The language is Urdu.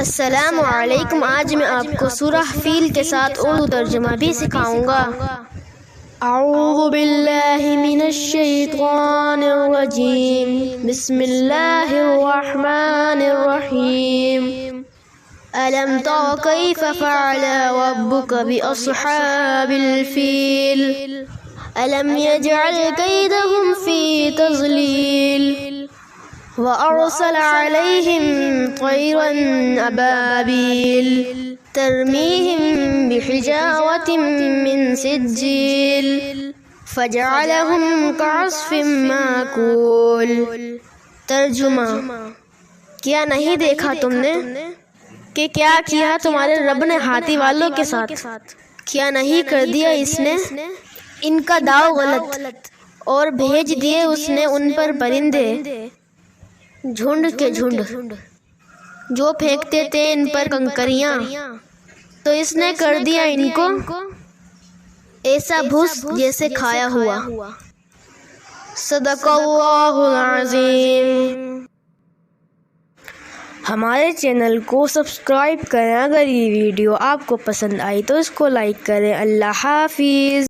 السلام علیکم۔ آج میں آپ کو سورہ فیل کے ساتھ اردو ترجمہ بھی سکھاؤں گا۔ اعوذ باللہ من الشیطان الرجیم، بسم اللہ الرحمن الرحیم۔ ألم تر كيف فعل ربك بأصحاب الفيل ألم يجعل كيدهم في تضليل وأرسل عليهم طيرا أبابيل ترميهم بحجارة من سجيل فجعلهم كعصف مأكول۔ ترجمہ: کیا نہیں دیکھا تم نے کہ کیا کیا تمہارے رب نے ہاتھی والوں کے ساتھ؟ کیا نہیں کر دیا اس نے ان کا داؤ غلط، اور بھیج دیے اس نے ان پر پرندے جھنڈ کے جھنڈ جو پھینکتے تھے ان پر کنکریاں، تو اس نے کر دیا ان کو ایسا بھوس جیسے کھایا ہوا۔ صدق اللہ العظیم۔ ہمارے چینل کو سبسکرائب کریں۔ اگر یہ ویڈیو آپ کو پسند آئی تو اس کو لائک کریں۔ اللہ حافظ۔